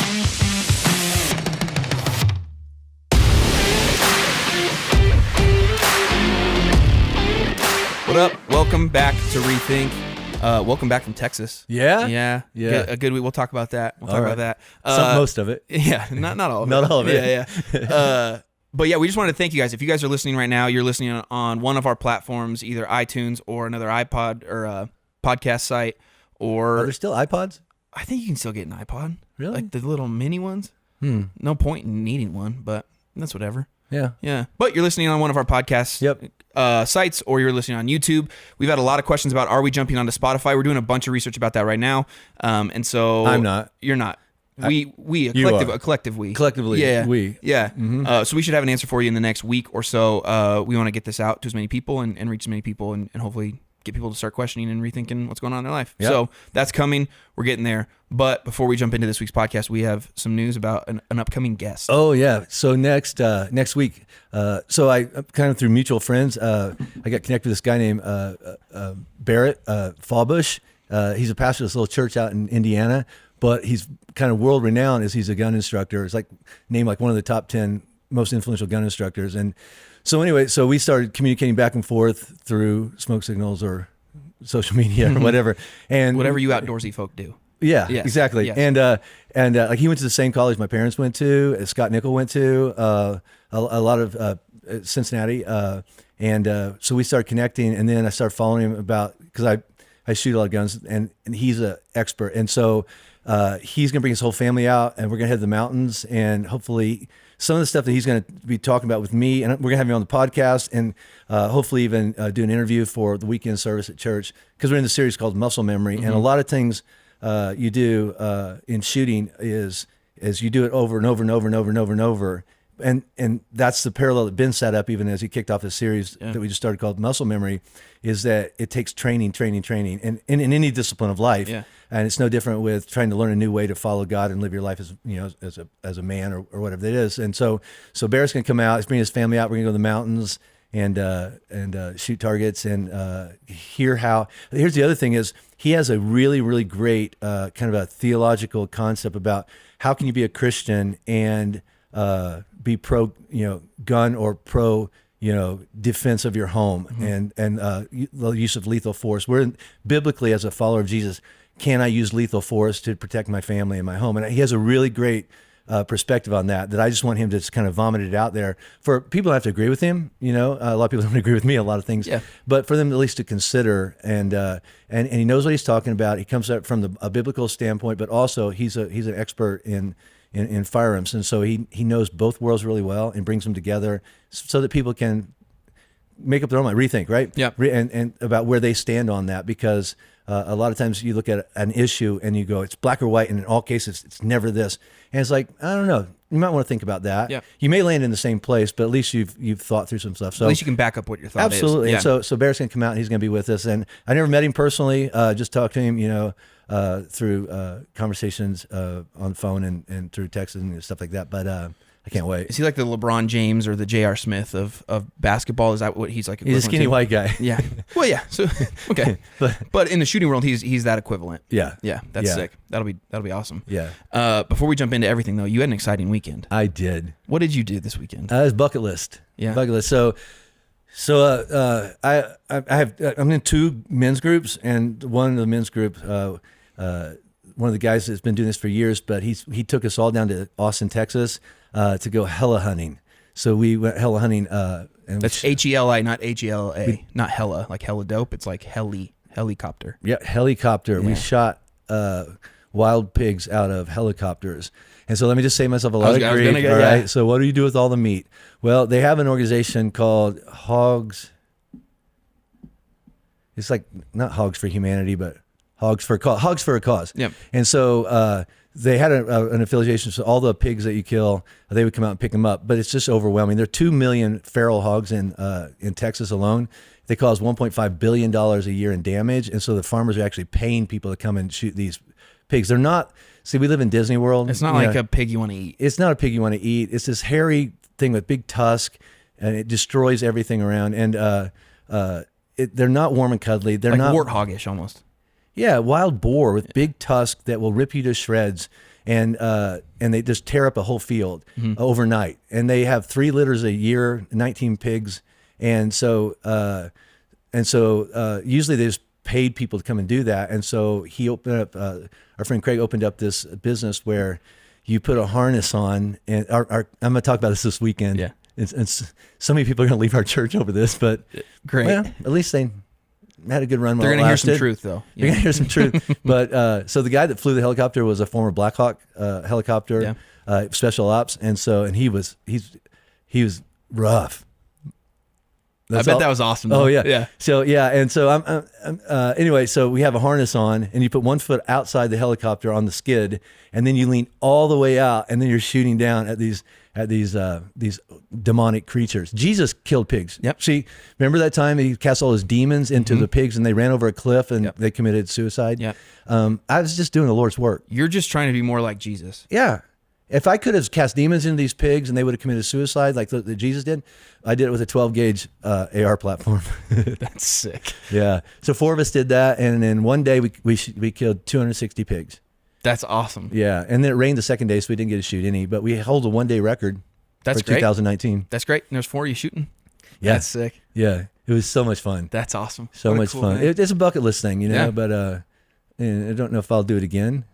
What up? Welcome back to Rethink. Welcome back from Texas. Yeah? Yeah. A good week. We'll talk about that. Most of it. Yeah, not all of it. Not all of it. Yeah. But yeah, we just wanted to thank you guys. If you guys are listening right now, you're listening on one of our platforms, either iTunes or another iPod or podcast site. Or Are there still iPods? I think you can still get an iPod. Really? Like the little mini ones. No point in needing one, but that's whatever. Yeah. Yeah. But you're listening on one of our podcasts sites, or you're listening on YouTube. We've had a lot of questions about, are we jumping onto Spotify? We're doing a bunch of research about that right now. And so I'm not. You're not. A collective we. Collectively, yeah. we. Yeah. Mm-hmm. So we should have an answer for you in the next week or so. We want to get this out to as many people and reach as many people and hopefully get people to start questioning and rethinking what's going on in their life. Yep. So that's coming. We're getting there. But before we jump into this week's podcast, we have some news about an upcoming guest. Oh, yeah. So next week, so I kind of through mutual friends, I got connected with this guy named Barrett Fallbush. He's a pastor of this little church out in Indiana, but he's kind of world renowned as he's a gun instructor. It's like named like one of the top 10 most influential gun instructors. And so anyway, so we started communicating back and forth through smoke signals or social media or whatever. And whatever you outdoorsy folk do. Yeah, yes. Exactly. Yes. And like he went to the same college my parents went to, Scott Nickel went to, a lot of Cincinnati. So we started connecting, and then I started following him because I shoot a lot of guns, and he's an expert. And so he's going to bring his whole family out, and we're going to head to the mountains, and hopefully some of the stuff that he's going to be talking about with me, and we're going to have him on the podcast, and hopefully even do an interview for the weekend service at church, because we're in the series called Muscle Memory. And a lot of things you do in shooting is you do it over and over and over and over and over and over. And that's the parallel that Ben set up even as he kicked off the series that we just started called Muscle Memory, is that it takes training, and in any discipline of life. Yeah. And it's no different with trying to learn a new way to follow God and live your life as a man or whatever it is. And so Barrett's going to come out, he's bringing his family out, we're going to go to the mountains and shoot targets and hear how. Here's the other thing is he has a really, really great kind of a theological concept about how can you be a Christian and be pro, gun or pro, defense of your home and the use of lethal force. Biblically, as a follower of Jesus, can I use lethal force to protect my family and my home? And he has a really great perspective on that I just want him to just kind of vomit it out there for people who have to agree with him. A lot of people don't agree with me a lot of things, but for them at least to consider. And he knows what he's talking about. He comes up from a biblical standpoint, but also he's an expert in firearms, and so he knows both worlds really well and brings them together so that people can make up their own mind, rethink, right? Yeah, and about where they stand on that, because a lot of times you look at an issue and you go, it's black or white, and in all cases it's never this, and it's like, I don't know, you might want to think about that. Yeah. You may land in the same place, but at least you've thought through some stuff. So at least you can back up what your thought absolutely. is. And so Barrett's going to come out and he's going to be with us, and I never met him personally, just talked to him, through conversations on the phone and through text and stuff like that. But I can't wait. Is he like the LeBron James or the J.R. Smith of basketball? Is that what he's like? He's a skinny white guy. Yeah. Well, yeah. So okay, but in the shooting world, he's that equivalent. Yeah. Yeah. That's sick. That'll be awesome. Yeah. Before we jump into everything, though, you had an exciting weekend. I did. What did you do this weekend? It was bucket list. Yeah. Bucket list. I'm in two men's groups, and one of the men's group, one of the guys that's been doing this for years, but he took us all down to Austin, Texas, to go hella hunting. So we went hella hunting. And that's Heli, not Hela, not hella, like hella dope. It's like helicopter. Yeah, helicopter. Yeah. We shot wild pigs out of helicopters. And so let me just save myself a lot of grief. All right. So what do you do with all the meat? Well, they have an organization called Hogs. It's like not Hogs for Humanity, but Hogs for a Cause. Yep. And so they had an affiliation, so all the pigs that you kill, they would come out and pick them up. But it's just overwhelming. There are 2 million feral hogs in Texas alone. They cause $1.5 billion a year in damage. And so the farmers are actually paying people to come and shoot these pigs. They're not, see, we live in Disney World. It's not like a pig you want to eat. It's not a pig you want to eat. It's this hairy thing with big tusk, and it destroys everything around. And they're not warm and cuddly. They're like not warthog-ish almost. Yeah, wild boar with big tusk that will rip you to shreds. and they just tear up a whole field overnight. And they have 3 litters a year, 19 pigs, and so usually they just paid people to come and do that. And so he opened up. Our friend Craig opened up this business where you put a harness on, and I'm going to talk about this weekend. Yeah. It's so many people are going to leave our church over this, but great. Well, at least they had a good run. They're going to hear some truth, though. They're going to hear some truth. But so the guy that flew the helicopter was a former Black Hawk helicopter, special ops, and he was rough. I bet that was awesome, though. Oh yeah, yeah. So and so anyway. So we have a harness on, and you put 1 foot outside the helicopter on the skid, and then you lean all the way out, and then you're shooting down at these demonic creatures. Jesus killed pigs. Yep. See, remember that time he cast all his demons into the pigs, and they ran over a cliff, and they committed suicide. Yep. I was just doing the Lord's work. You're just trying to be more like Jesus. Yeah. If I could have cast demons into these pigs and they would have committed suicide like that Jesus did, I did it with a 12 gauge AR platform. That's sick. Yeah. So 4 of us did that, and in one day we killed 260 pigs. That's awesome. Yeah, and then it rained the second day, so we didn't get to shoot any, but we hold a 1-day record. That's for great. 2019. That's great. And there's 4 of you shooting. Yeah. That's sick. Yeah, it was so much fun. That's awesome. So What a much cool fun. thing. It's a bucket list thing, Yeah. but and I don't know if I'll do it again.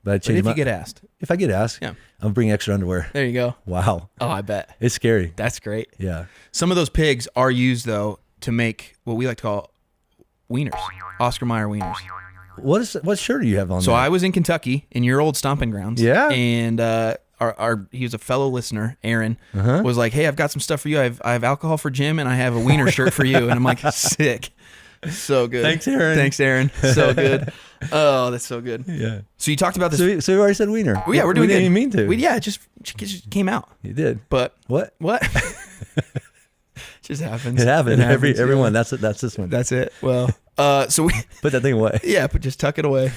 But But if you get asked. if I get asked, Yeah. I'll bring extra underwear. There you go. Wow, Oh, I bet. it's scary. That's great. Yeah. Some of those pigs are used, though, to make what we like to call wieners. Oscar Mayer wieners. What shirt do you have on? So there? I was in Kentucky, in your old stomping grounds. Yeah. And he was a fellow listener, Aaron, was like, "Hey, I've got some stuff for you. I have alcohol for Jim, and I have a wiener shirt for you." And I'm like, "Sick." So good. Thanks, Aaron. Thanks, Aaron. So good. Oh, that's so good. Yeah. So you taled about this. So we already said wiener. Well, yeah, we're doing We didn't good. even mean to. Yeah, it just came out. You did. But What? just happens. It happened. It happens, Everyone. That's this one. That's it. Well, so we Put that thing away. yeah, but just tuck it away.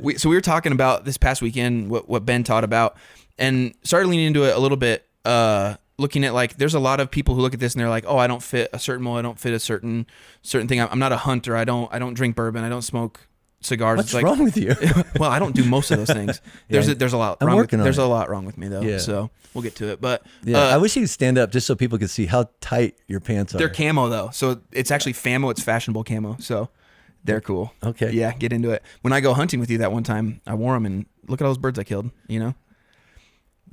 We were talking about this past weekend what Ben taught about, and started leaning into it a little bit. Looking at, like, there's a lot of people who look at this and they're like, "Oh, I don't fit a certain mold. I don't fit a certain thing. I'm not a hunter. I don't drink bourbon. I don't smoke cigars." What's It's like, wrong with you? well, I don't do most of those things. There's a lot. I'm wrong working on There's it. a lot wrong with me though. Yeah. So we'll get to it. But Yeah. I wish you could stand up just so people could see how tight your pants are. they're camo though, so it's actually famo. It's fashionable camo. So they're cool. Okay. Yeah, get into it. When I go hunting with you that one time, I wore them, and look at all those birds I killed. You know.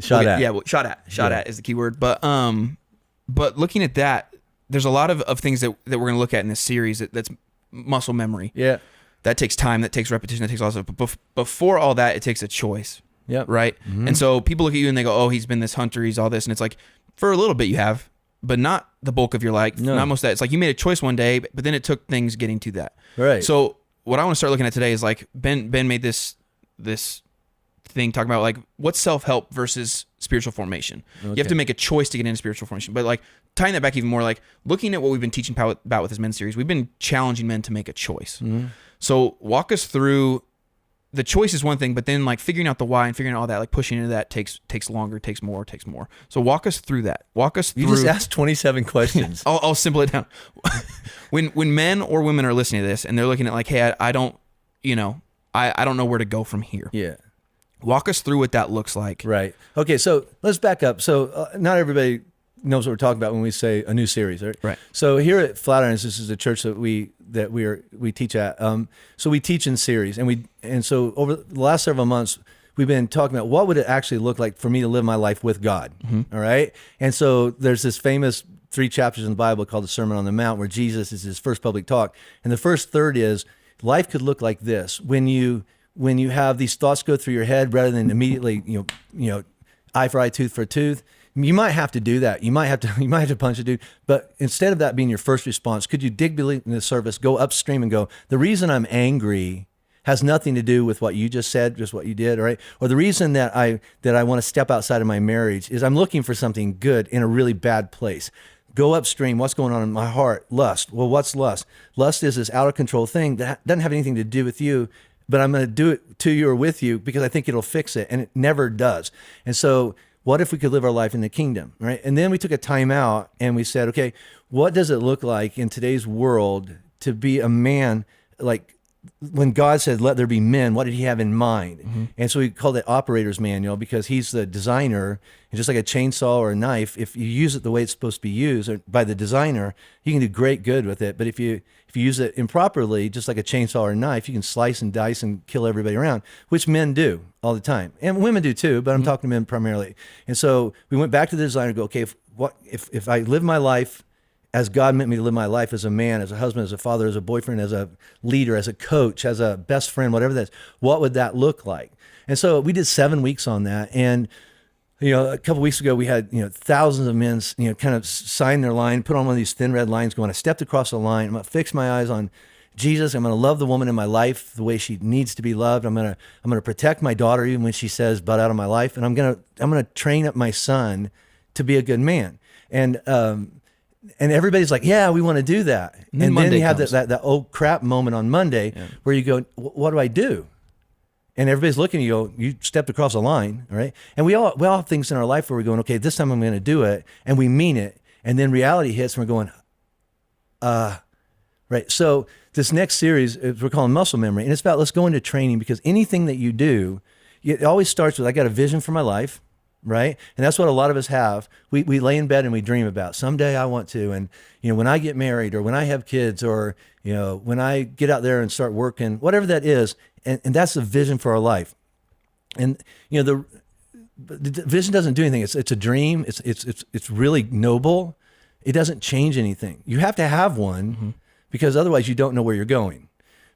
Shot at. Yeah, well, shot at is the key word. But looking at that, there's a lot of things that we're going to look at in this series that's muscle memory. Yeah. That takes time, that takes repetition, that takes all stuff. But before all that, it takes a choice. Yep. Right? Mm-hmm. And so people look at you and they go, "Oh, he's been this hunter, he's all this." And it's like, for a little bit you have, but not the bulk of your life. No. Not most of that. It's like you made a choice one day, but then it took things getting to that. Right. So what I want to start looking at today is, like, Ben made this thing talking about, like, what's self-help versus spiritual formation. You have to make a choice to get into spiritual formation. But, like, tying that back even more, like, looking at what we've been teaching about with this men's series, we've been challenging men to make a choice. Mm-hmm. So walk us through. The choice is one thing, but then, like, figuring out the why and figuring out all that, like, pushing into that takes longer, takes more. So walk us through that. Walk us through. You just asked 27 questions. I'll simple it down. when men or women are listening to this and they're looking at, like, "Hey, I don't know where to go from here." Yeah. Walk us through what that looks like. Right. Okay. So let's back up. So not everybody knows what we're talking about when we say a new series, right? Right. So here at Flatirons, this is a church that we teach at. So we teach in series, and so over the last several months, we've been talking about what would it actually look like for me to live my life with God. Mm-hmm. All right. And so there's this famous 3 chapters in the Bible called the Sermon on the Mount, where Jesus is his first public talk, and the first third is life could look like this when you have these thoughts go through your head rather than immediately, you know, eye for eye, tooth for tooth. You might have to do that. You might have to punch a dude. But instead of that being your first response, could you dig beneath the surface, go upstream and go, the reason I'm angry has nothing to do with what you just said, just what you did, all right? Or the reason that I want to step outside of my marriage is I'm looking for something good in a really bad place. Go upstream. What's going on in my heart? Lust. Well, what's lust? Lust is this out of control thing that doesn't have anything to do with you, but I'm going to do it to you or with you because I think it'll fix it, and it never does. And so what if we could live our life in the kingdom, right? And then we took a time out and we said, okay, what does it look like in today's world to be a man, like when God said, "Let there be men," what did He have in mind? And so we called it operator's manual because He's the designer. And just like a chainsaw or a knife, if you use it the way it's supposed to be used or by the designer, you can do great good with it. But if you use it improperly, just like a chainsaw or a knife, you can slice and dice and kill everybody around, which men do all the time, and women do too. But I'm talking to men primarily. And so we went back to the designer and go, okay, if I live my life as God meant me to live my life, as a man, as a husband, as a father, as a boyfriend, as a leader, as a coach, as a best friend, whatever that is, what would that look like? And so we did 7 weeks on that. And, a couple weeks ago, we had, thousands of men, kind of sign their line, put on one of these thin red lines going, I stepped across the line. I'm going to fix my eyes on Jesus. I'm going to love the woman in my life the way she needs to be loved. I'm going to protect my daughter even when she says, butt out of my life. And I'm going to train up my son to be a good man. And everybody's like, yeah, we want to do that. And then you have that oh crap moment on Monday where you go, what do I do? And everybody's looking at you, you stepped across a line, all right? And we all have things in our life where we're going, okay, this time I'm going to do it. And we mean it. And then reality hits and we're going, right. So this next series, we're calling Muscle Memory. And it's about, let's go into training, because anything that you do, it always starts with, I got a vision for my life. Right. And that's what a lot of us have. We lay in bed and we dream about someday I want to. And, when I get married or when I have kids or, when I get out there and start working, whatever that is. And that's the vision for our life. And, the vision doesn't do anything. It's a dream. It's really noble. It doesn't change anything. You have to have one because otherwise you don't know where you're going.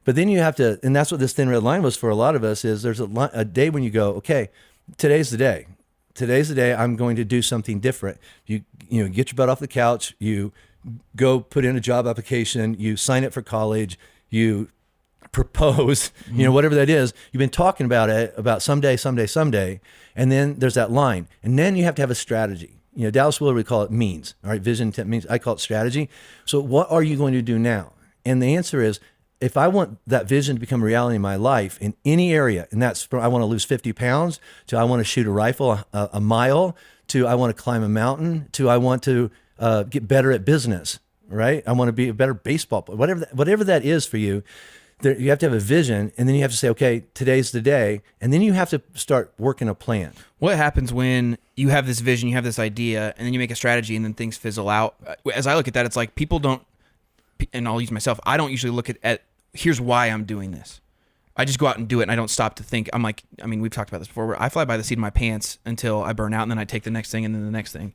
But then you have to, and that's what this thin red line was for a lot of us, is there's a day when you go, okay, today's the day. Today's the day I'm going to do something different. You get your butt off the couch, you go put in a job application, you sign up for college, you propose, whatever that is. You've been talking about it, about someday, and then there's that line. And then you have to have a strategy. Dallas Willard would call it means, all right? Vision means, I call it strategy. So what are you going to do now? And the answer is, if I want that vision to become a reality in my life in any area, and that's from I want to lose 50 pounds to I want to shoot a rifle a mile to I want to climb a mountain to I want to get better at business, right? I want to be a better baseball player, whatever that is for you. You have to have a vision, and then you have to say, okay, today's the day, and then you have to start working a plan. What happens when you have this vision, you have this idea, and then you make a strategy, and then things fizzle out? As I look at that, it's like people don't, and I'll use myself, I don't usually look at here's why I'm doing this. I just go out and do it, and I don't stop to think. I'm like, we've talked about this before, where I fly by the seat of my pants until I burn out, and then I take the next thing, and then the next thing.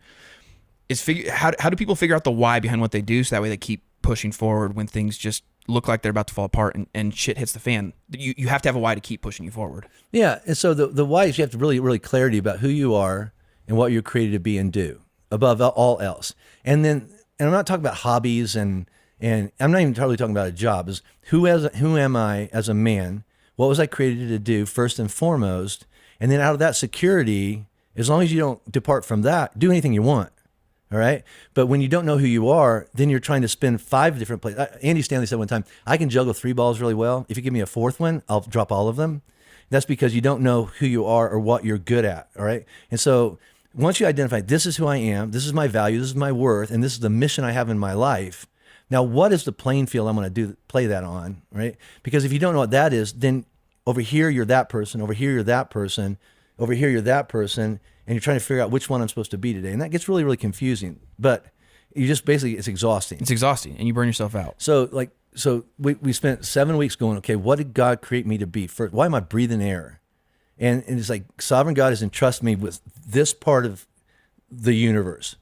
How do people figure out the why behind what they do, so that way they keep pushing forward when things just look like they're about to fall apart and shit hits the fan? You have to have a why to keep pushing you forward. Yeah, and so the why is you have to really clarity about who you are and what you're created to be and do above all else. And I'm not talking about hobbies and I'm not even totally talking about a job. Is who am I as a man? What was I created to do first and foremost? And then out of that security, as long as you don't depart from that, do anything you want. All right. But when you don't know who you are, then you're trying to spin 5 different plays. Andy Stanley said one time, I can juggle 3 balls really well. If you give me a 4th one, I'll drop all of them. That's because you don't know who you are or what you're good at. All right. And so once you identify, this is who I am, this is my value, this is my worth, and this is the mission I have in my life. Now, what is the playing field I'm going to play that on, right? Because if you don't know what that is, then over here you're that person, over here you're that person, over here you're that person, and you're trying to figure out which one I'm supposed to be today. And that gets really, really confusing. But you just basically, it's exhausting. It's exhausting, and you burn yourself out. So we spent 7 weeks going, okay, what did God create me to be? First, why am I breathing air? And it's like sovereign God has entrusted me with this part of the universe.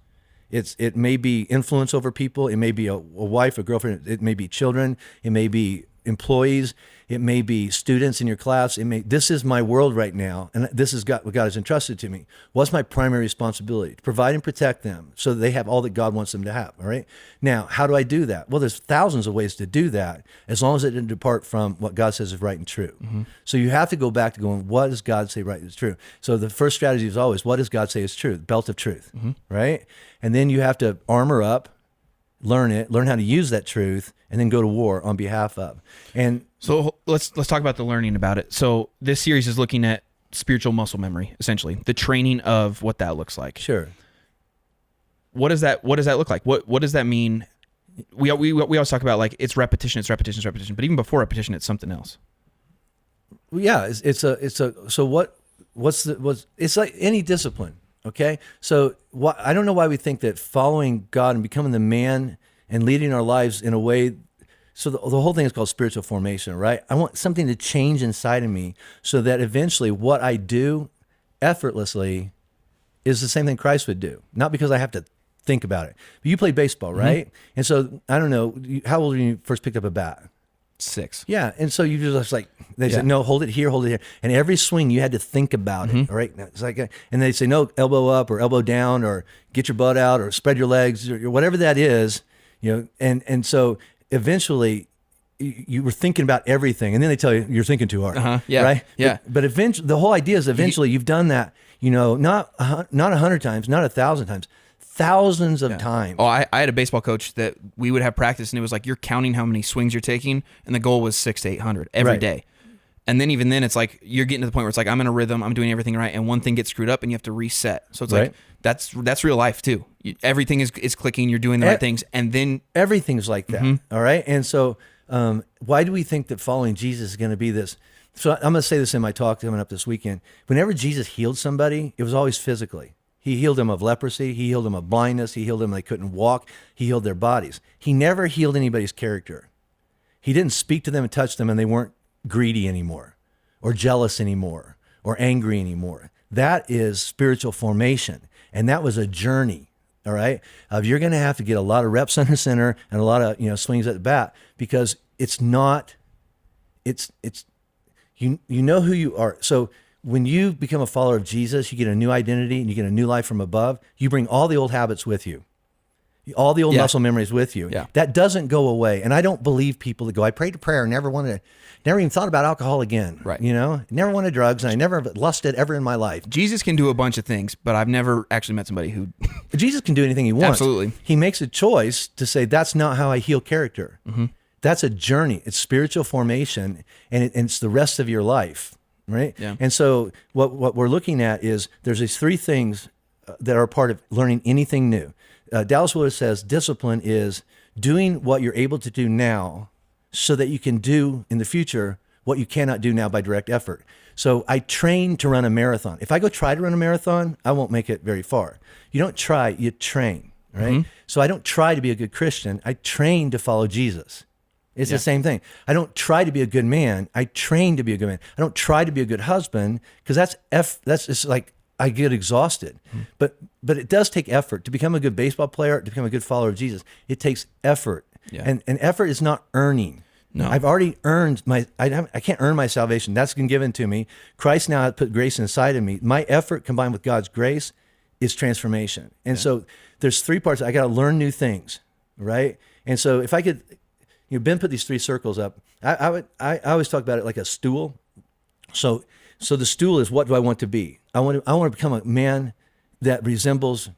It may be influence over people. It may be a wife, a girlfriend. It may be children. It may be employees. It may be students in your class. This is my world right now, and this is what God has entrusted to me. What's my primary responsibility? To provide and protect them so that they have all that God wants them to have, all right? Now, how do I do that? Well, there's thousands of ways to do that as long as it didn't depart from what God says is right and true. Mm-hmm. So you have to go back to going, what does God say right is true? So the first strategy is always, what does God say is true? Belt of truth, mm-hmm. right? And then you have to armor up, learn how to use that truth, and then go to war on behalf of. And so let's talk about the learning about it. So this series is looking at spiritual muscle memory, essentially the training of what that looks like. Sure. What does that look like? What does that mean? we always talk about like it's repetition, but even before repetition, it's something else. Yeah, it's like any discipline. Okay, so I don't know why we think that following God and becoming the man and leading our lives in a way. So the whole thing is called spiritual formation, right? I want something to change inside of me so that eventually what I do effortlessly is the same thing Christ would do. Not because I have to think about it. But you play baseball, right? Mm-hmm. And so, I don't know, how old were you first picked up a bat? 6. Yeah, and so you just like, they said, no, hold it here. And every swing you had to think about it, all right? It's like, and they say, no, elbow up or elbow down or get your butt out or spread your legs or whatever that is, and so eventually you were thinking about everything, and then they tell you you're thinking too hard, right? Yeah. But eventually, the whole idea is eventually you've done that, not 100 times, not 1,000 times, thousands of times. Oh, I had a baseball coach that we would have practice, and it was like you're counting how many swings you're taking, and the goal was 600 to 800 every day. And then even then, it's like you're getting to the point where it's like I'm in a rhythm, I'm doing everything right, and one thing gets screwed up, and you have to reset. So it's like that's real life too. Everything is clicking, you're doing the right things, and then everything's like that. All right, and so why do we think that following Jesus is going to be this? So I'm going to say this in my talk coming up this weekend. Whenever Jesus healed somebody, it was always physically. He healed them of leprosy. He healed them of blindness. He healed them they couldn't walk. He healed their bodies. He never healed anybody's character. He didn't speak to them and touch them, and they weren't greedy anymore or jealous anymore or angry anymore. That is spiritual formation, and that was a journey. All right, you're going to have to get a lot of reps under center and a lot of swings at the bat, because it's not. It's you know who you are. So when you become a follower of Jesus, you get a new identity and you get a new life from above. You bring all the old habits with you, all the old muscle memories with you. Yeah. That doesn't go away. And I don't believe people that go, I prayed a prayer and never even thought about alcohol again. Right. Never wanted drugs, and I never lusted ever in my life. Jesus can do a bunch of things, but I've never actually met somebody who. Jesus can do anything he wants. Absolutely. He makes a choice to say, that's not how I heal character. That's a journey. It's spiritual formation, and it's the rest of your life. Right. Yeah. And so what we're looking at is there's these 3 things that are part of learning anything new. Dallas Willard says discipline is doing what you're able to do now so that you can do in the future what you cannot do now by direct effort. So I train to run a marathon. If I go try to run a marathon, I won't make it very far. You don't try, you train, right? So I don't try to be a good Christian. I train to follow Jesus. It's the same thing. I don't try to be a good man. I train to be a good man. I don't try to be a good husband, because that's just like I get exhausted. But it does take effort to become a good baseball player, to become a good follower of Jesus. It takes effort, and effort is not earning. No, I've already earned I can't earn my salvation. That's been given to me. Christ now has put grace inside of me. My effort combined with God's grace is transformation. And so there's 3 parts. I got to learn new things, right? And so if I could. Ben put these 3 circles up. I always talk about it like a stool. So the stool is, what do I want to be? I want to become a man that resembles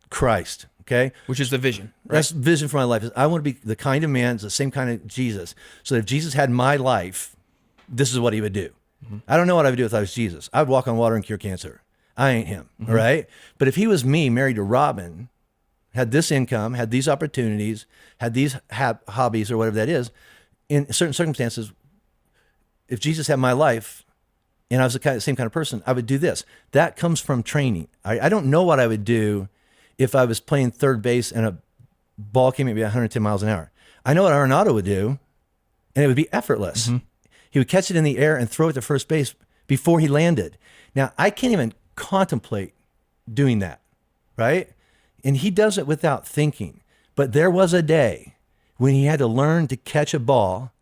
Christ. Okay, which is the vision. Right? That's the vision for my life. Is I want to be the kind of man, the same kind of Jesus. So if Jesus had my life, this is what he would do. I don't know what I would do if I was Jesus. I would walk on water and cure cancer. I ain't him. All right. But if he was me, married to Robin, had this income, had these opportunities, had these hobbies or whatever that is, in certain circumstances, if Jesus had my life and I was the same kind of person, I would do this. That comes from training. I don't know what I would do if I was playing third base and a ball came at me at 110 miles an hour. I know what Arenado would do, and it would be effortless. He would catch it in the air and throw it to first base before he landed. Now, I can't even contemplate doing that, right? And he does it without thinking. But there was a day when he had to learn to catch a ball,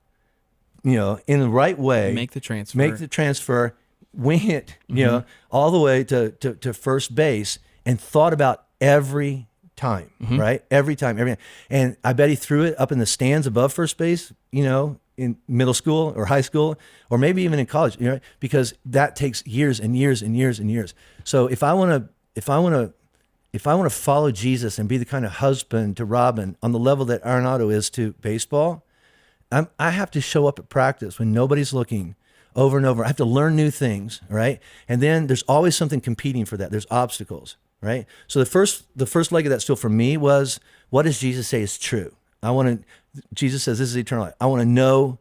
in the right way. Make the transfer. Wing it, all the way to first base, and thought about every time, right? Every time. And I bet he threw it up in the stands above first base, in middle school or high school, or maybe even in college, because that takes years and years and years and years. So if I want to follow Jesus and be the kind of husband to Robin on the level that Arenado is to baseball, I have to show up at practice when nobody's looking over and over. I have to learn new things, right? And then there's always something competing for that. There's obstacles, right? So the first leg of that stool for me was, what does Jesus say is true? Jesus says this is eternal life. I want to know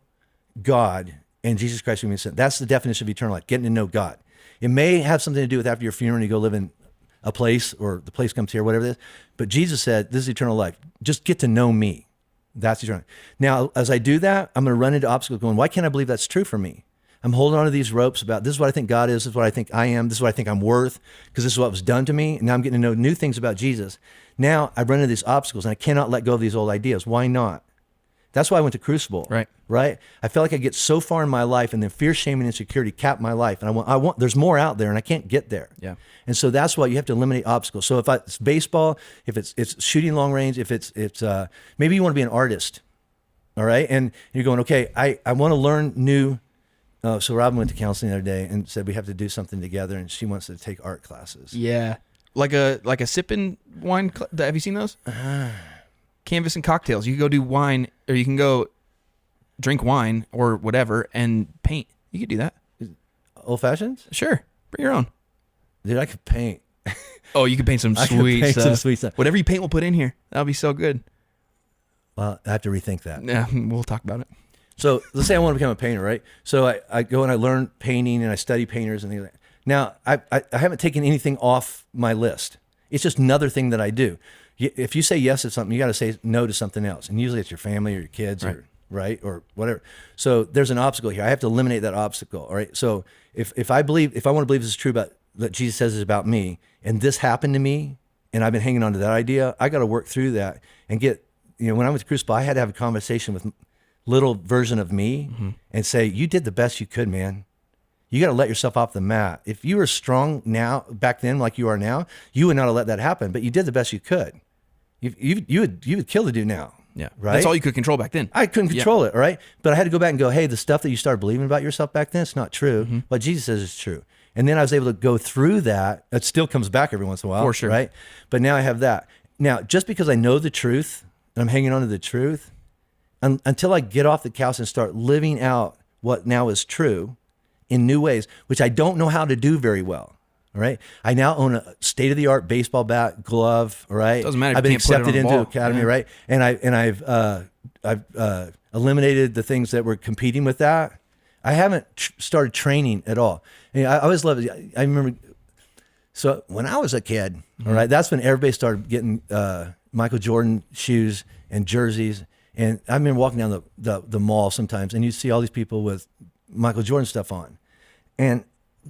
God and Jesus Christ whom he sent. That's the definition of eternal life, getting to know God. It may have something to do with after your funeral and you go live in a place or the place comes here, whatever it is. But Jesus said, this is eternal life. Just get to know me. That's eternal. Now, as I do that, I'm going to run into obstacles going, why can't I believe that's true for me? I'm holding on to these ropes about this is what I think God is, this is what I think I am, this is what I think I'm worth, because this is what was done to me. And now I'm getting to know new things about Jesus. Now I run into these obstacles and I cannot let go of these old ideas. Why not? That's why I went to Crucible. Right. I felt like I get so far in my life and then fear, shame, and insecurity cap my life. And I want, there's more out there and I can't get there. Yeah. And so that's why you have to eliminate obstacles. So if it's baseball, if it's shooting long range, if it's maybe you want to be an artist. All right. And you're going, okay, I want to learn new. So Robin went to counseling the other day and said we have to do something together, and she wants to take art classes. Yeah, like a sipping wine. Have you seen those? Canvas and cocktails. You can go do wine, or you can go drink wine or whatever and paint. You could do that. Old fashions? Sure, bring your own. Dude, I could paint. Oh, you could paint some sweet stuff. Some sweet stuff. Whatever you paint, we'll put in here. That'll be so good. Well, I have to rethink that. Yeah, we'll talk about it. So let's say I want to become a painter, right? So I go and I learn painting and I study painters and things like that. Now, I haven't taken anything off my list. It's just another thing that I do. If you say yes to something, you got to say no to something else. And usually it's your family or your kids or whatever. So there's an obstacle here. I have to eliminate that obstacle, all right? So if I want to believe this is true about that Jesus says is about me, and this happened to me, and I've been hanging on to that idea, I got to work through that and get, when I went to Crucible, I had to have a conversation with little version of me and say, you did the best you could, man. You got to let yourself off the mat. If you were strong now, back then, like you are now, you would not have let that happen, but you did the best you could. You would kill the dude now. Yeah. Right. That's all you could control back then. I couldn't control it. All right. But I had to go back and go, hey, the stuff that you started believing about yourself back then, it's not true. What Jesus says is true. And then I was able to go through that. It still comes back every once in a while. For sure. Right. But now I have that. Now, just because I know the truth and I'm hanging on to the truth, until I get off the couch and start living out what now is true in new ways, which I don't know how to do very well. All right. I now own a state-of-the-art baseball bat, glove. All right. Doesn't matter. I've been accepted into ball. academy. Yeah. Right. And I've eliminated the things that were competing with that. I haven't started training at all. I always loved it. I remember. So when I was a kid, all right, that's when everybody started getting Michael Jordan shoes and jerseys. And I remember walking down the mall sometimes, and you see all these people with Michael Jordan stuff on. And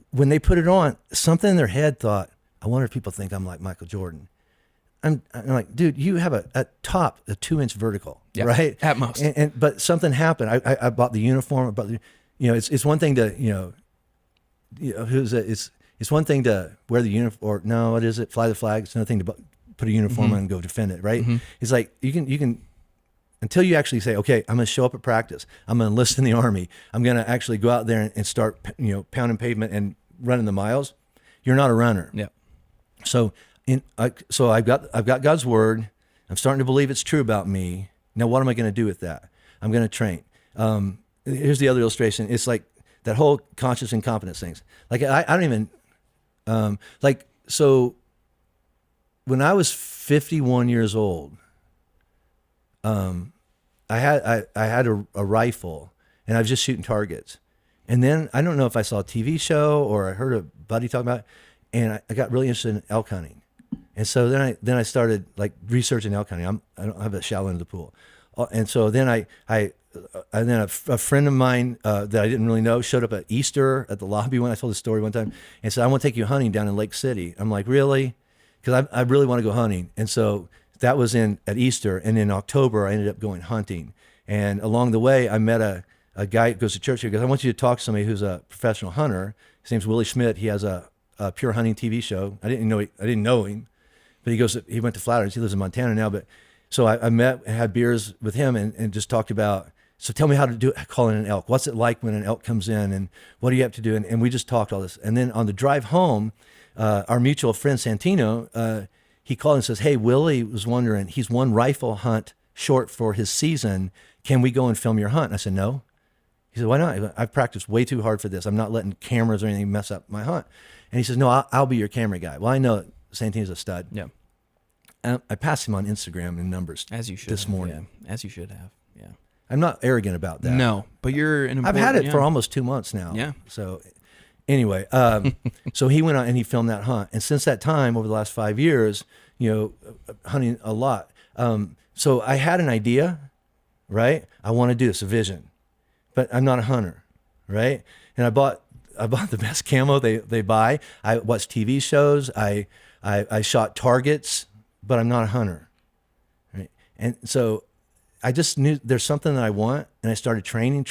when they put it on, something in their head thought, I wonder if people think I'm like Michael Jordan. I'm like, dude, you have a top, a 2-inch vertical, right? At most. But something happened. I bought the uniform. I bought the, it's one thing to, it's one thing to wear the uniform, or no, what is it? Fly the flag. It's another thing to put a uniform on and go defend it, right? It's like you can. Until you actually say, okay, I'm going to show up at practice. I'm going to enlist in the Army. I'm going to actually go out there and start, pounding pavement and running the miles. You're not a runner. Yeah. So I've got God's word. I'm starting to believe it's true about me. Now, what am I going to do with that? I'm going to train. Here's the other illustration. It's like that whole conscious and competence things. Like I don't even so when I was 51 years old, I had a rifle and I was just shooting targets. And then I don't know if I saw a TV show or I heard a buddy talk about it, and I got really interested in elk hunting. And so then I started like researching elk hunting. I don't have a shallow end of the pool. And so then a friend of mine that I didn't really know showed up at Easter at the lobby when I told the story one time and said, I want to take you hunting down in Lake City. I'm like, really? Because I really want to go hunting. And so that was at Easter, and in October I ended up going hunting. And along the way, I met a guy who goes to church here. He goes, I want you to talk to somebody who's a professional hunter. His name's Willie Schmidt. He has a pure hunting TV show. I didn't know him, but he went to Flathead. He lives in Montana now. But so I met and had beers with him and just talked about. So tell me how to call in an elk. What's it like when an elk comes in, and what do you have to do? And we just talked all this. And then on the drive home, our mutual friend Santino. He called and says, hey, Willie was wondering, he's one rifle hunt short for his season. Can we go and film your hunt? And I said, no. He said, why not? I've practiced way too hard for this. I'm not letting cameras or anything mess up my hunt. And he says, no, I'll be your camera guy. Well, I know Santina's a stud. Yeah. I passed him on Instagram in numbers As you should this have, morning. Yeah. As you should have. Yeah. I'm not arrogant about that. No, but you're an I've important, had it for almost 2 months now. Yeah. So anyway, so he went on and he filmed that hunt. And since that time, over the last 5 years, hunting a lot. So I had an idea, right? I want to do this, a vision, but I'm not a hunter, right? And I bought the best camo they buy. I watched TV shows. I shot targets, but I'm not a hunter, right? And so I just knew there's something that I want, and I started training.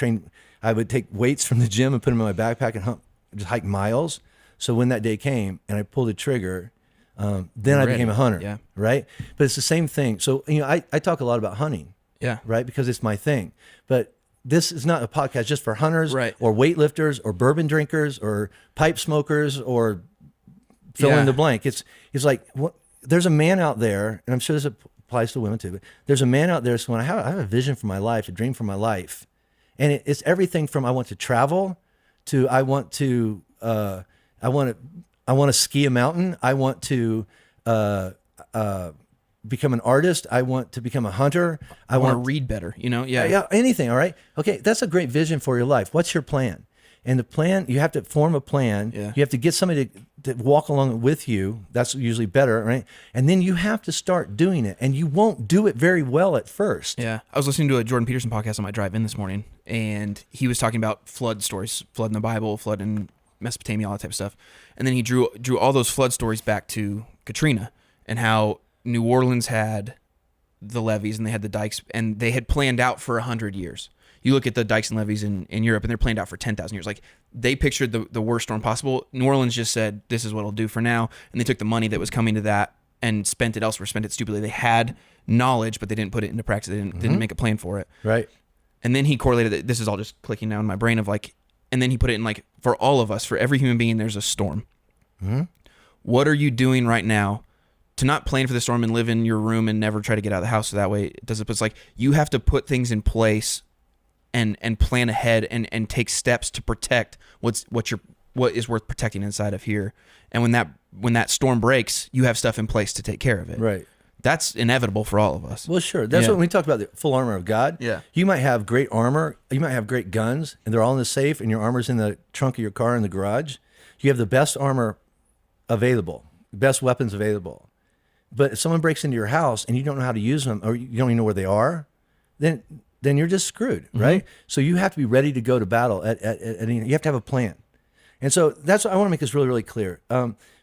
I would take weights from the gym and put them in my backpack and just hike miles. So when that day came and I pulled the trigger, then I became a hunter, yeah. right? But it's the same thing. So I talk a lot about hunting, Yeah. right? Because it's my thing. But this is not a podcast just for hunters, Right. or weightlifters or bourbon drinkers or pipe smokers or fill in the blank. It's like there's a man out there, and I'm sure this applies to women too, but there's a man out there saying, I have a vision for my life, a dream for my life. And it's everything from I want to travel to I want to ski a mountain. I want to become an artist. I want to become a hunter. I want to read better, Yeah. Yeah, anything, all right? Okay, that's a great vision for your life. What's your plan? And the plan, you have to form a plan. Yeah. You have to get somebody to walk along with you. That's usually better, right? And then you have to start doing it. And you won't do it very well at first. Yeah. I was listening to a Jordan Peterson podcast on my drive in this morning, and he was talking about flood stories, flood in the Bible, flood in Mesopotamia, all that type of stuff. And then he drew all those flood stories back to Katrina and how New Orleans had the levees and they had the dikes, and they had planned out for 100 years. You look at the dikes and levees in Europe, and they're planned out for 10,000 years. Like, they pictured the worst storm possible. New Orleans just said, this is what it'll do for now. And they took the money that was coming to that and spent it elsewhere, spent it stupidly. They had knowledge, but they didn't put it into practice. They didn't make a plan for it. Right. And then he correlated it. This is all just clicking now in my brain of like, and then he put it in like, for all of us, for every human being, there's a storm. Mm-hmm. What are you doing right now to not plan for the storm and live in your room and never try to get out of the house? So that way it doesn't, it's like you have to put things in place and plan ahead and take steps to protect what is worth protecting inside of here. And when that storm breaks, you have stuff in place to take care of it. Right. That's inevitable for all of us. Well, sure. That's what we talk about, the full armor of God. Yeah. You might have great armor. You might have great guns, and they're all in the safe, and your armor's in the trunk of your car in the garage. You have the best armor available, best weapons available. But if someone breaks into your house and you don't know how to use them, or you don't even know where they are, then you're just screwed, right? So you have to be ready to go to battle. You have to have a plan. And so that's what I want to make this really, really clear.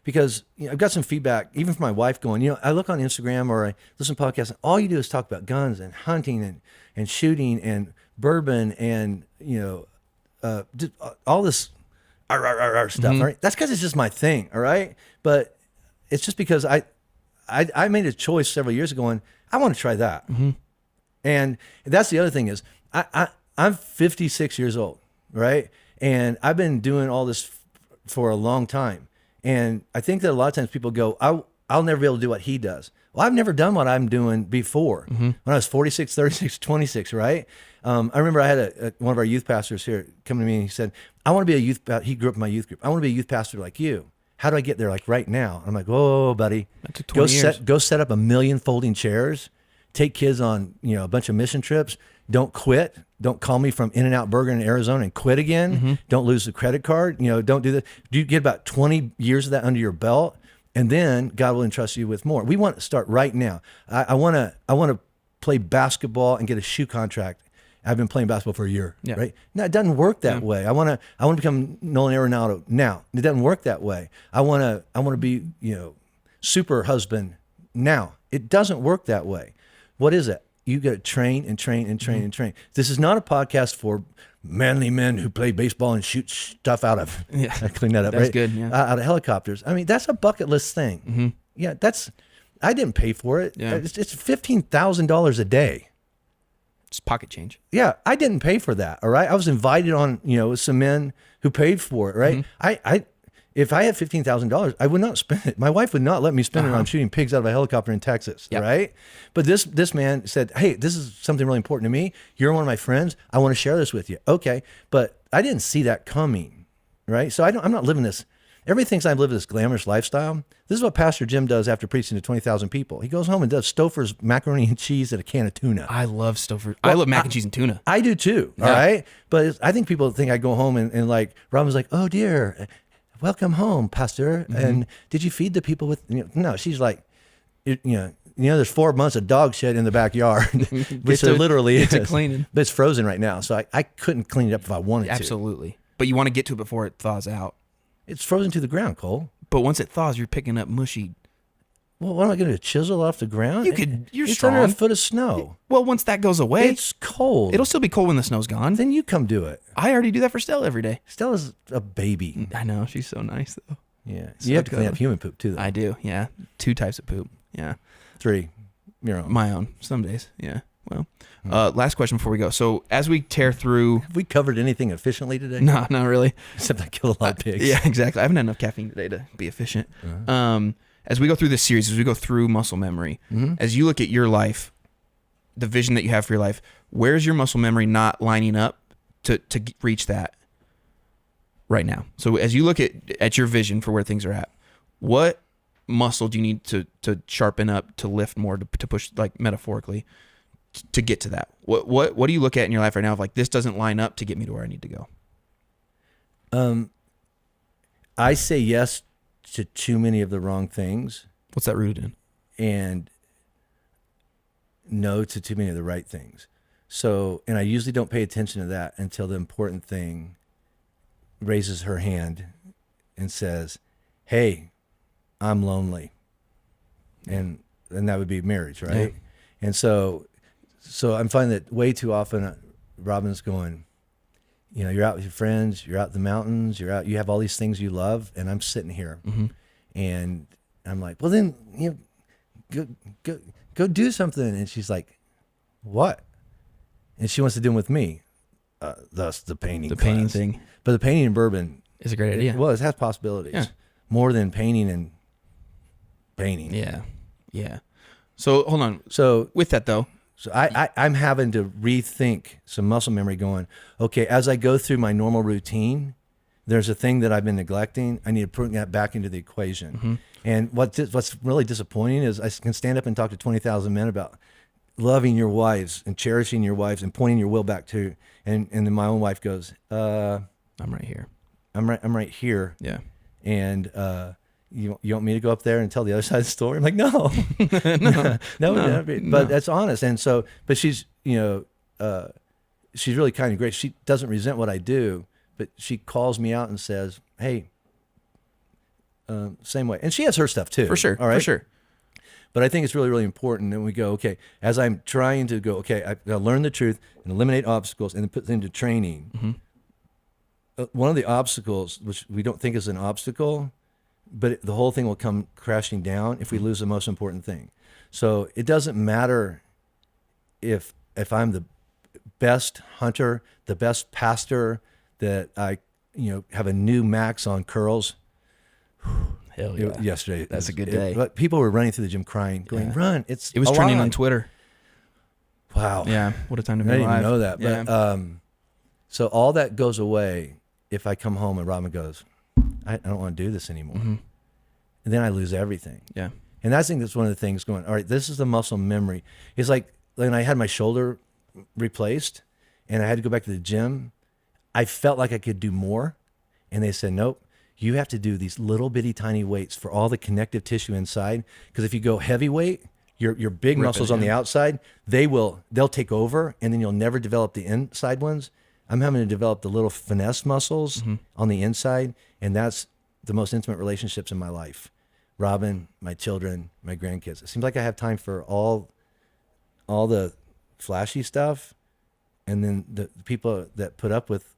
Because I've got some feedback, even from my wife going, I look on Instagram or I listen to podcasts, and all you do is talk about guns and hunting and shooting and bourbon and, just all this stuff, right? That's because it's just my thing, all right? But it's just because I made a choice several years ago and I want to try that. And that's the other thing is I'm 56 years old, right? And I've been doing all this for a long time. And I think that a lot of times people go, I'll never be able to do what he does. Well, I've never done what I'm doing before. When I was 46, 36, 26, right? I remember I had one of our youth pastors here come to me and he said, I want to be a youth, he grew up in my youth group. I want to be a youth pastor like you. How do I get there like right now? I'm like, whoa, buddy. That took 20 years. Go set up 1 million folding chairs. Take kids on, a bunch of mission trips. Don't quit. Don't call me from In-N-Out Burger in Arizona and quit again. Don't lose the credit card. Don't do that. You get about 20 years of that under your belt, and then God will entrust you with more. We want to start right now. I want to play basketball and get a shoe contract. I've been playing basketball for a year, right? No, it doesn't work that way. I want to become Nolan Arenado now. It doesn't work that way. I want to be, super husband now. It doesn't work that way. What is it? You got to train and train and train and train. This is not a podcast for manly men who play baseball and shoot stuff out of. Yeah, I clean that up. That's right? good. Yeah. Out of helicopters. I mean, that's a bucket list thing. Yeah, I didn't pay for it. Yeah. It's $15,000 a day. It's pocket change. Yeah, I didn't pay for that. All right, I was invited on, with some men who paid for it. Right. If I had $15,000, I would not spend it. My wife would not let me spend it on shooting pigs out of a helicopter in Texas, right? But this man said, hey, this is something really important to me. You're one of my friends. I want to share this with you. Okay, but I didn't see that coming, right? So I'm not living this. Everybody thinks I live this glamorous lifestyle. This is what Pastor Jim does after preaching to 20,000 people. He goes home and does Stouffer's macaroni and cheese and a can of tuna. I love Stouffer. I love mac and cheese and tuna. I do too. Yeah. All right. But I think people think I go home and like, Robin's like, oh dear, welcome home, Pastor. Mm-hmm. And did you feed the people with, no, she's like, there's 4 months of dog shit in the backyard, which there literally is. Cleaning. But it's frozen right now. So I couldn't clean it up if I wanted to. Absolutely. But you want to get to it before it thaws out. It's frozen to the ground, Cole. But once it thaws, you're picking up mushy. Well, what am I going to chisel off the ground? You're it's strong. Under a foot of snow. Well, once that goes away. It's cold. It'll still be cold when the snow's gone. Then you come do it. I already do that for Stella every day. Stella's a baby. I know. She's so nice, though. Yeah. So you have to clean up human poop, too, though. I do, yeah. 2 types of poop. Yeah. 3. Your own. My own. Some days, yeah. Well, last question before we go. So as we tear through... Have we covered anything efficiently today? No, not really. Except I killed a lot of pigs. Yeah, exactly. I haven't had enough caffeine today to be efficient. As we go through this series, as we go through muscle memory, as you look at your life, the vision that you have for your life, where's your muscle memory not lining up to reach that right now? So as you look at your vision for where things are at, what muscle do you need to sharpen up, to lift more, to push, like metaphorically, to get to that? What do you look at in your life right now of like, this doesn't line up to get me to where I need to go? I say yes to too many of the wrong things. What's that rooted in? And no to too many of the right things. So, and I usually don't pay attention to that until the important thing raises her hand and says, hey, I'm lonely. And that would be marriage, right? Yeah. And so I'm finding that way too often Robin's going, you're out with your friends, you're out in the mountains, you have all these things you love, and I'm sitting here. And I'm like, well then, go do something. And she's like, what? And she wants to do them with me. Thus the painting. The painting thing. But the painting in Burgen is a great idea. It has possibilities. Yeah. More than painting and painting. Yeah. Yeah. So hold on. So with that though. So I'm having to rethink some muscle memory going, okay, as I go through my normal routine, there's a thing that I've been neglecting. I need to put that back into the equation. And what's really disappointing is I can stand up and talk to 20,000 men about loving your wives and cherishing your wives and pointing your will back to, and then my own wife goes, I'm right here. I'm right here. Yeah. And you want me to go up there and tell the other side of the story? I'm like, no. No. But that's honest. And so, but she's, she's really kind of great. She doesn't resent what I do, but she calls me out and says, hey, same way. And she has her stuff too. For sure. All right. For sure. But I think it's really, really important that we go, okay, as I'm trying to go, okay, I've got to learn the truth and eliminate obstacles and then put them into training. One of the obstacles, which we don't think is an obstacle, but the whole thing will come crashing down if we lose the most important thing. So it doesn't matter if I'm the best hunter, the best pastor, that I have a new max on curls. Hell yeah. Yesterday. That's a good day. But people were running through the gym crying, going, run. It was trending on Twitter. Wow. Yeah. What a time to be alive. alive. I didn't even know that. But so all that goes away if I come home and Robin goes, I don't want to do this anymore. And then I lose everything. Yeah. And I think that's one of the things going, all right, this is the muscle memory. It's like when I had my shoulder replaced and I had to go back to the gym, I felt like I could do more. And they said, nope, you have to do these little bitty tiny weights for all the connective tissue inside. Because if you go heavyweight, your big muscles on the outside, they'll take over and then you'll never develop the inside ones. I'm having to develop the little finesse muscles on the inside. And that's the most intimate relationships in my life. Robin, my children, my grandkids. It seems like I have time for all the flashy stuff. And then the people that put up with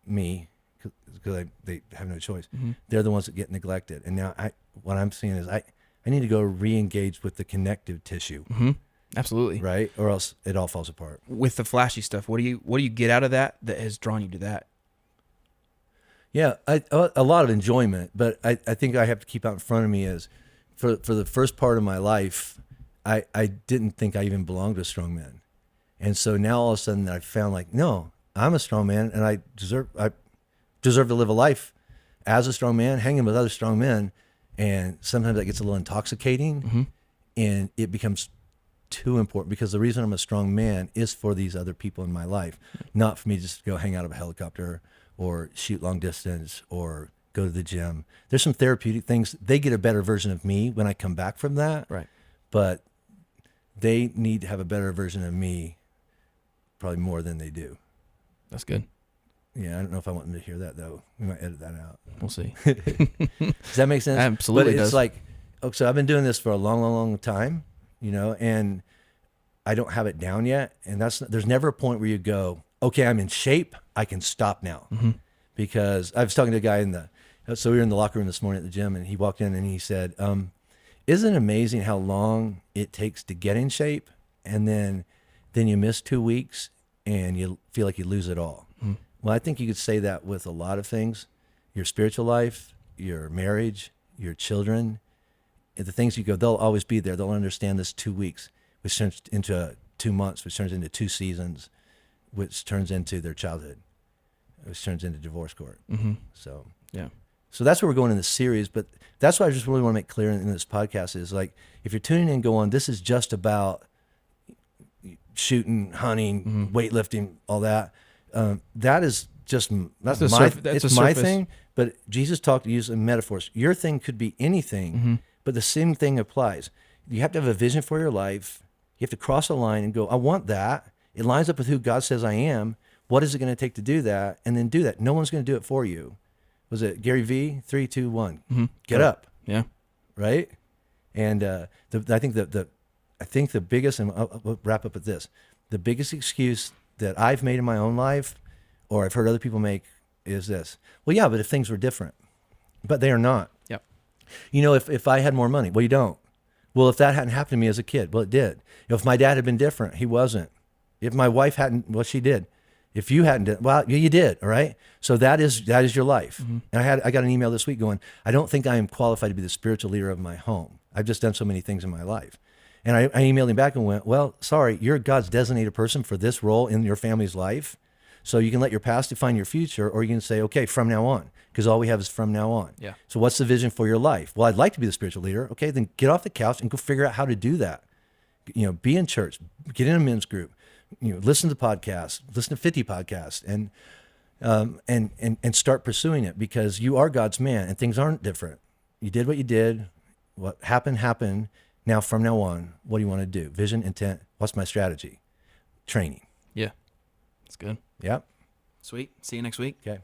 me, because they have no choice, they're the ones that get neglected. And now what I'm seeing is I need to go re-engage with the connective tissue. Absolutely. Right? Or else it all falls apart. With the flashy stuff, what do you get out of that has drawn you to that? Yeah, a lot of enjoyment, but I think I have to keep out in front of me is for the first part of my life, I didn't think I even belonged to a strong man. And so now all of a sudden I found like, no, I'm a strong man and I deserve to live a life as a strong man, hanging with other strong men, and sometimes that gets a little intoxicating, and it becomes too important, because the reason I'm a strong man is for these other people in my life, not for me just to go hang out of a helicopter or shoot long distance or go to the gym. There's some therapeutic things. They get a better version of me when I come back from that. Right. But they need to have a better version of me probably more than they do. That's good. Yeah, I don't know if I want them to hear that, though. We might edit that out. We'll see. Does that make sense? Absolutely But it's does. like, so I've been doing this for a long, long, long time, and I don't have it down yet. And there's never a point where you go, okay, I'm in shape, I can stop now. Because I was talking to a guy so we were in the locker room this morning at the gym, and he walked in and he said, isn't it amazing how long it takes to get in shape, and then you miss 2 weeks and you feel like you lose it all? Well, I think you could say that with a lot of things: your spiritual life, your marriage, your children, the things you go, they'll always be there. They'll understand this 2 weeks, which turns into 2 months, which turns into 2 seasons, which turns into their childhood, which turns into divorce court. So, Yeah. So that's where we're going in this series. But that's what I just really want to make clear in this podcast is, like, if you're tuning in, go on, this is just about shooting, hunting, weightlifting, all that. That is just, that's my thing. But Jesus talked to use metaphors. Your thing could be anything, but the same thing applies. You have to have a vision for your life. You have to cross a line and go, I want that. It lines up with who God says I am. What is it going to take to do that? And then do that. No one's going to do it for you. Was it Gary V? 3, 2, 1. Get up. Yeah. Right. And I think the biggest, and I'll wrap up with this, the biggest excuse that I've made in my own life, or I've heard other people make, is this: well, yeah, but if things were different, but they are not. Yep. If I had more money, well, you don't. Well, if that hadn't happened to me as a kid, well, it did. If my dad had been different, he wasn't. If my wife hadn't, well, she did. If you hadn't done, well, you did. All right. So that is your life. And I got an email this week going, I don't think I am qualified to be the spiritual leader of my home. I've just done so many things in my life. And I emailed him back and went, well, sorry, you're God's designated person for this role in your family's life. So you can let your past define your future, or you can say, okay, from now on, because all we have is from now on. Yeah. So what's the vision for your life? Well, I'd like to be the spiritual leader. Okay, then get off the couch and go figure out how to do that. Be in church, get in a men's group, listen to podcasts, listen to 50 podcasts, and start pursuing it, because you are God's man and things aren't different. You did what you did. What happened. Now, from now on, what do you want to do? Vision, intent. What's my strategy? Training. Yeah. That's good. Yep. Sweet. See you next week. Okay.